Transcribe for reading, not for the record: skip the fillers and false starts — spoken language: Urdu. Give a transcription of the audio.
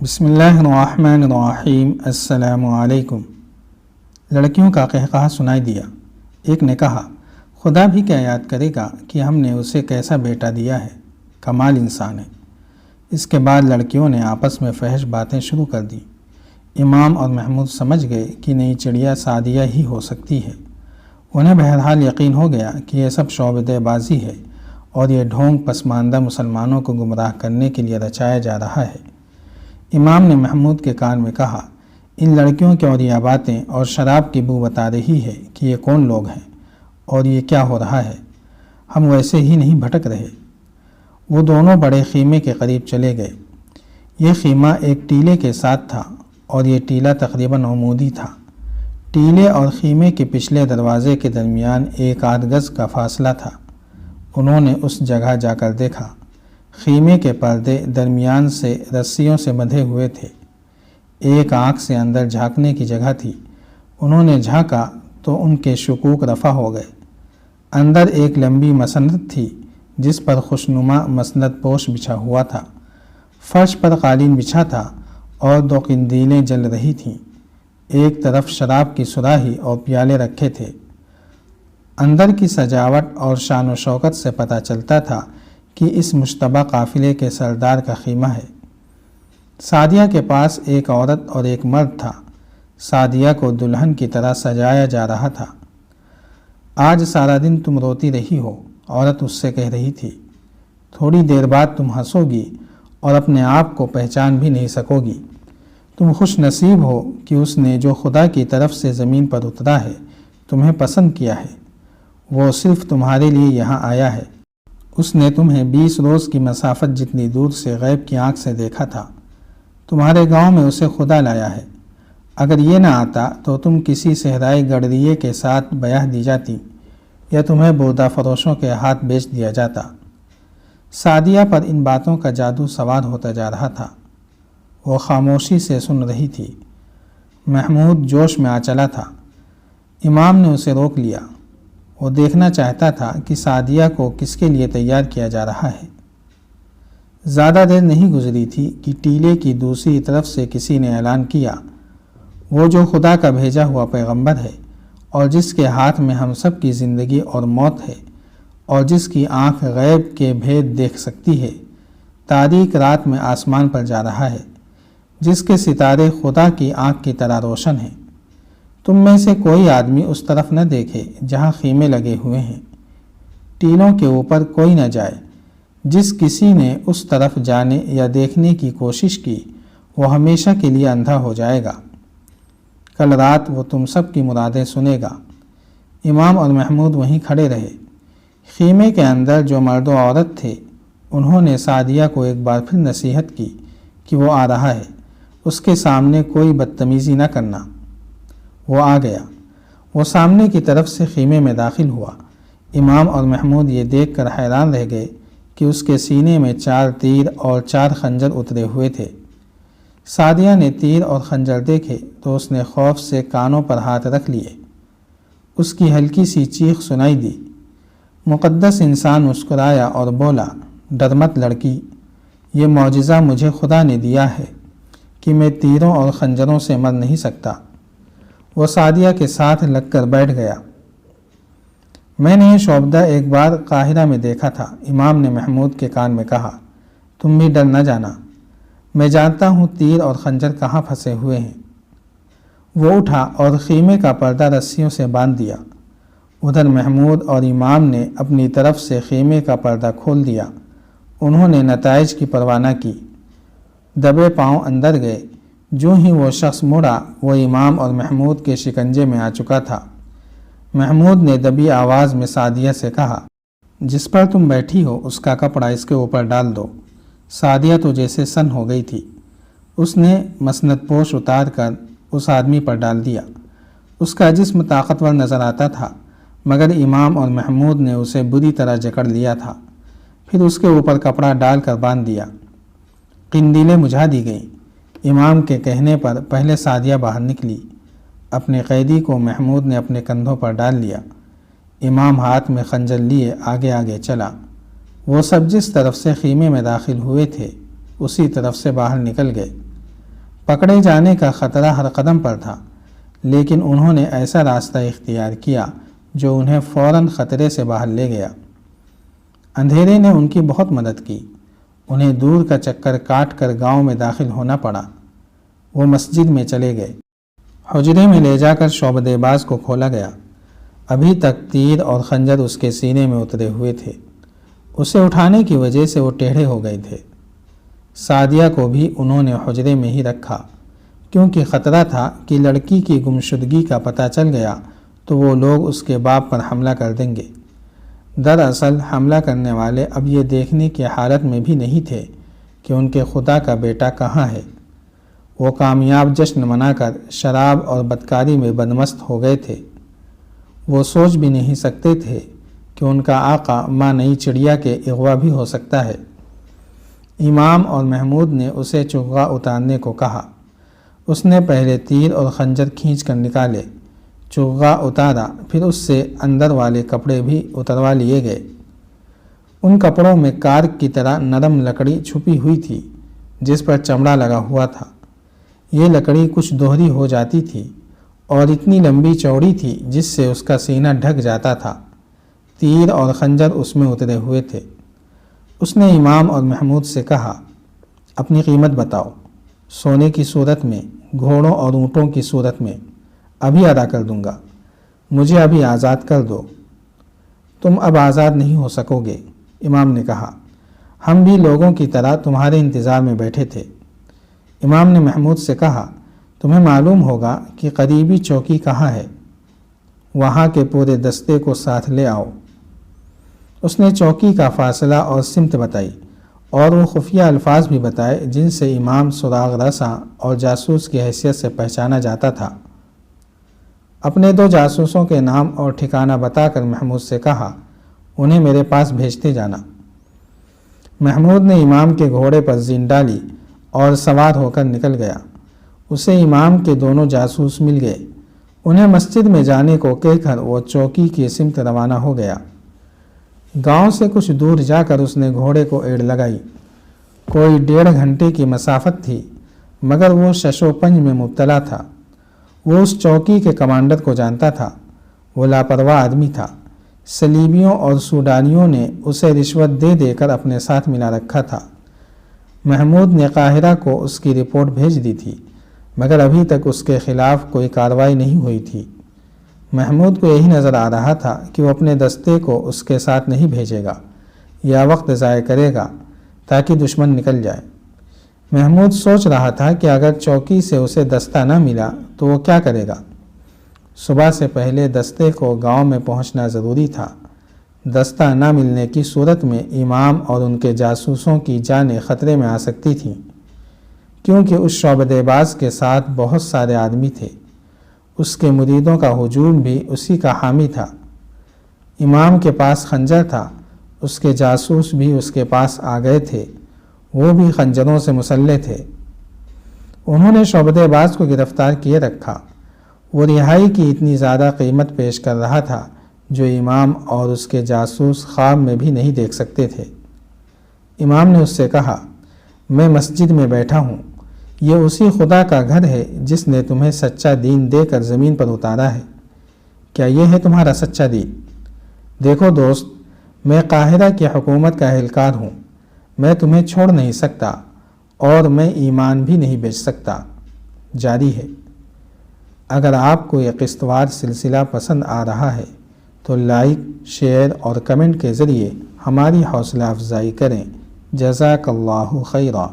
بسم اللہ الرحمن الرحیم۔ السلام علیکم۔ لڑکیوں کا قہقہہ سنائی دیا۔ ایک نے کہا، خدا بھی کیا یاد کرے گا کہ ہم نے اسے کیسا بیٹا دیا ہے، کمال انسان ہے۔ اس کے بعد لڑکیوں نے آپس میں فحش باتیں شروع کر دیں۔ امام اور محمود سمجھ گئے کہ نئی چڑیا سعدیہ ہی ہو سکتی ہے۔ انہیں بہرحال یقین ہو گیا کہ یہ سب شعبدہ بازی ہے اور یہ ڈھونگ پسماندہ مسلمانوں کو گمراہ کرنے کے لیے رچایا جا رہا ہے۔ امام نے محمود کے کان میں کہا، ان لڑکیوں کی اور یہ باتیں اور شراب کی بو بتا رہی ہے کہ یہ کون لوگ ہیں اور یہ کیا ہو رہا ہے۔ ہم ویسے ہی نہیں بھٹک رہے۔ وہ دونوں بڑے خیمے کے قریب چلے گئے۔ یہ خیمہ ایک ٹیلے کے ساتھ تھا اور یہ ٹیلہ تقریباً عمودی تھا۔ ٹیلے اور خیمے کے پچھلے دروازے کے درمیان ایک آدھ گز کا فاصلہ تھا۔ انہوں نے اس جگہ جا کر دیکھا۔ خیمے کے پردے درمیان سے رسیوں سے بندھے ہوئے تھے۔ ایک آنکھ سے اندر جھانکنے کی جگہ تھی۔ انہوں نے جھانکا تو ان کے شکوک رفع ہو گئے۔ اندر ایک لمبی مسند تھی جس پر خوشنما مسند پوش بچھا ہوا تھا۔ فرش پر قالین بچھا تھا اور دو قندیلیں جل رہی تھیں۔ ایک طرف شراب کی سراہی اور پیالے رکھے تھے۔ اندر کی سجاوٹ اور شان و شوکت سے پتہ چلتا تھا کہ اس مشتبہ قافلے کے سردار کا خیمہ ہے۔ سعدیہ کے پاس ایک عورت اور ایک مرد تھا۔ سعدیہ کو دلہن کی طرح سجایا جا رہا تھا۔ آج سارا دن تم روتی رہی ہو، عورت اس سے کہہ رہی تھی۔ تھوڑی دیر بعد تم ہنسو گی اور اپنے آپ کو پہچان بھی نہیں سکو گی۔ تم خوش نصیب ہو کہ اس نے جو خدا کی طرف سے زمین پر اترا ہے تمہیں پسند کیا ہے۔ وہ صرف تمہارے لیے یہاں آیا ہے۔ اس نے تمہیں 20 روز کی مسافت جتنی دور سے غیب کی آنکھ سے دیکھا تھا۔ تمہارے گاؤں میں اسے خدا لایا ہے۔ اگر یہ نہ آتا تو تم کسی صحرائی گڑریے کے ساتھ بیاہ دی جاتی یا تمہیں بردہ فروشوں کے ہاتھ بیچ دیا جاتا۔ سعدیہ پر ان باتوں کا جادو سوار ہوتا جا رہا تھا۔ وہ خاموشی سے سن رہی تھی۔ محمود جوش میں آ چلا تھا۔ امام نے اسے روک لیا۔ وہ دیکھنا چاہتا تھا کہ سعدیہ کو کس کے لیے تیار کیا جا رہا ہے۔ زیادہ دیر نہیں گزری تھی کہ ٹیلے کی دوسری طرف سے کسی نے اعلان کیا، وہ جو خدا کا بھیجا ہوا پیغمبر ہے اور جس کے ہاتھ میں ہم سب کی زندگی اور موت ہے اور جس کی آنکھ غیب کے بھید دیکھ سکتی ہے، تاریک رات میں آسمان پر جا رہا ہے، جس کے ستارے خدا کی آنکھ کی طرح روشن ہیں۔ تم میں سے کوئی آدمی اس طرف نہ دیکھے جہاں خیمے لگے ہوئے ہیں۔ ٹیلوں کے اوپر کوئی نہ جائے۔ جس کسی نے اس طرف جانے یا دیکھنے کی کوشش کی وہ ہمیشہ کے لیے اندھا ہو جائے گا۔ کل رات وہ تم سب کی مرادیں سنے گا۔ امام اور محمود وہیں کھڑے رہے۔ خیمے کے اندر جو مرد و عورت تھے انہوں نے سعدیہ کو ایک بار پھر نصیحت کی کہ وہ آ رہا ہے، اس کے سامنے کوئی بدتمیزی نہ کرنا۔ وہ آ گیا۔ وہ سامنے کی طرف سے خیمے میں داخل ہوا۔ امام اور محمود یہ دیکھ کر حیران رہ گئے کہ اس کے سینے میں 4 تیر اور 4 خنجر اترے ہوئے تھے۔ سعدیہ نے تیر اور خنجر دیکھے تو اس نے خوف سے کانوں پر ہاتھ رکھ لیے۔ اس کی ہلکی سی چیخ سنائی دی۔ مقدس انسان مسکرایا اور بولا، ڈر مت لڑکی، یہ معجزہ مجھے خدا نے دیا ہے کہ میں تیروں اور خنجروں سے مر نہیں سکتا۔ وہ سعدیہ کے ساتھ لگ کر بیٹھ گیا۔ میں نے یہ شعبدہ ایک بار قاہرہ میں دیکھا تھا، امام نے محمود کے کان میں کہا۔ تم بھی ڈر نہ جانا، میں جانتا ہوں تیر اور خنجر کہاں پھنسے ہوئے ہیں۔ وہ اٹھا اور خیمے کا پردہ رسیوں سے باندھ دیا۔ ادھر محمود اور امام نے اپنی طرف سے خیمے کا پردہ کھول دیا۔ انہوں نے نتائج کی پرواہ نہ کی، دبے پاؤں اندر گئے۔ جو ہی وہ شخص مڑا وہ امام اور محمود کے شکنجے میں آ چکا تھا۔ محمود نے دبی آواز میں سعدیہ سے کہا، جس پر تم بیٹھی ہو اس کا کپڑا اس کے اوپر ڈال دو۔ سعدیہ تو جیسے سن ہو گئی تھی۔ اس نے مسند پوش اتار کر اس آدمی پر ڈال دیا۔ اس کا جسم طاقتور نظر آتا تھا مگر امام اور محمود نے اسے بری طرح جکڑ لیا تھا۔ پھر اس کے اوپر کپڑا ڈال کر باندھ دیا۔ قندیلیں بجھا دی گئیں۔ امام کے کہنے پر پہلے سعدیہ باہر نکلی۔ اپنے قیدی کو محمود نے اپنے کندھوں پر ڈال لیا۔ امام ہاتھ میں خنجر لیے آگے آگے چلا۔ وہ سب جس طرف سے خیمے میں داخل ہوئے تھے اسی طرف سے باہر نکل گئے۔ پکڑے جانے کا خطرہ ہر قدم پر تھا، لیکن انہوں نے ایسا راستہ اختیار کیا جو انہیں فوراً خطرے سے باہر لے گیا۔ اندھیرے نے ان کی بہت مدد کی۔ انہیں دور کا چکر کاٹ کر گاؤں میں داخل ہونا پڑا۔ وہ مسجد میں چلے گئے۔ حجرے میں لے جا کر شعبدے باز کو کھولا گیا۔ ابھی تک تیر اور خنجر اس کے سینے میں اترے ہوئے تھے۔ اسے اٹھانے کی وجہ سے وہ ٹیڑھے ہو گئے تھے۔ سعدیہ کو بھی انہوں نے حجرے میں ہی رکھا، کیونکہ خطرہ تھا کہ لڑکی کی گمشدگی کا پتہ چل گیا تو وہ لوگ اس کے باپ پر حملہ کر دیں گے۔ دراصل حملہ کرنے والے اب یہ دیکھنے کی حالت میں بھی نہیں تھے کہ ان کے خدا کا بیٹا کہاں ہے۔ وہ کامیاب جشن منا کر شراب اور بدکاری میں بدمست ہو گئے تھے۔ وہ سوچ بھی نہیں سکتے تھے کہ ان کا آقا ماں نئی چڑیا کے اغوا بھی ہو سکتا ہے۔ امام اور محمود نے اسے چغا اتارنے کو کہا۔ اس نے پہلے تیر اور خنجر کھینچ کر نکالے، چغا اتارا، پھر اس سے اندر والے کپڑے بھی اتروا لیے گئے۔ ان کپڑوں میں کارک کی طرح نرم لکڑی چھپی ہوئی تھی جس پر چمڑا لگا ہوا تھا۔ یہ لکڑی کچھ دوہری ہو جاتی تھی اور اتنی لمبی چوڑی تھی جس سے اس کا سینہ ڈھک جاتا تھا۔ تیر اور خنجر اس میں اترے ہوئے تھے۔ اس نے امام اور محمود سے کہا، اپنی قیمت بتاؤ، سونے کی صورت میں، گھوڑوں اور اونٹوں کی صورت میں، ابھی ادا کر دوں گا۔ مجھے ابھی آزاد کر دو۔ تم اب آزاد نہیں ہو سکو گے، امام نے کہا۔ ہم بھی لوگوں کی طرح تمہارے انتظار میں بیٹھے تھے۔ امام نے محمود سے کہا، تمہیں معلوم ہوگا کہ قریبی چوکی کہاں ہے، وہاں کے پورے دستے کو ساتھ لے آؤ۔ اس نے چوکی کا فاصلہ اور سمت بتائی اور وہ خفیہ الفاظ بھی بتائے جن سے امام سراغ رساں اور جاسوس کی حیثیت سے پہچانا جاتا تھا۔ اپنے 2 جاسوسوں کے نام اور ٹھکانہ بتا کر محمود سے کہا، انہیں میرے پاس بھیجتے جانا۔ محمود نے امام کے گھوڑے پر زین ڈالی اور سوار ہو کر نکل گیا۔ اسے امام کے دونوں جاسوس مل گئے۔ انہیں مسجد میں جانے کو کہہ کر وہ چوکی کی سمت روانہ ہو گیا۔ گاؤں سے کچھ دور جا کر اس نے گھوڑے کو ایڑ لگائی۔ کوئی 1.5 گھنٹے کی مسافت تھی، مگر وہ شش و پنج میں مبتلا تھا۔ وہ اس چوکی کے کمانڈر کو جانتا تھا۔ وہ لاپرواہ آدمی تھا۔ صلیبیوں اور سوڈانیوں نے اسے رشوت دے دے کر اپنے ساتھ ملا رکھا تھا۔ محمود نے قاہرہ کو اس کی رپورٹ بھیج دی تھی، مگر ابھی تک اس کے خلاف کوئی کارروائی نہیں ہوئی تھی۔ محمود کو یہی نظر آ رہا تھا کہ وہ اپنے دستے کو اس کے ساتھ نہیں بھیجے گا یا وقت ضائع کرے گا تاکہ دشمن نکل جائے۔ محمود سوچ رہا تھا کہ اگر چوکی سے اسے دستہ نہ ملا تو وہ کیا کرے گا۔ صبح سے پہلے دستے کو گاؤں میں پہنچنا ضروری تھا۔ دستہ نہ ملنے کی صورت میں امام اور ان کے جاسوسوں کی جانیں خطرے میں آ سکتی تھیں، کیونکہ اس شعبدے باز کے ساتھ بہت سارے آدمی تھے۔ اس کے مریدوں کا ہجوم بھی اسی کا حامی تھا۔ امام کے پاس خنجر تھا، اس کے جاسوس بھی اس کے پاس آ گئے تھے، وہ بھی خنجروں سے مسلح تھے۔ انہوں نے شعبدے باز کو گرفتار کیے رکھا۔ وہ رہائی کی اتنی زیادہ قیمت پیش کر رہا تھا جو امام اور اس کے جاسوس خواب میں بھی نہیں دیکھ سکتے تھے۔ امام نے اس سے کہا، میں مسجد میں بیٹھا ہوں، یہ اسی خدا کا گھر ہے جس نے تمہیں سچا دین دے کر زمین پر اتارا ہے۔ کیا یہ ہے تمہارا سچا دین؟ دیکھو دوست، میں قاہرہ کی حکومت کا اہلکار ہوں، میں تمہیں چھوڑ نہیں سکتا اور میں ایمان بھی نہیں بیچ سکتا۔ جاری ہے۔ اگر آپ کو یہ قسطوار سلسلہ پسند آ رہا ہے تو لائک، شیئر اور کمنٹ کے ذریعے ہماری حوصلہ افزائی کریں۔ جزاک اللہ خیرا۔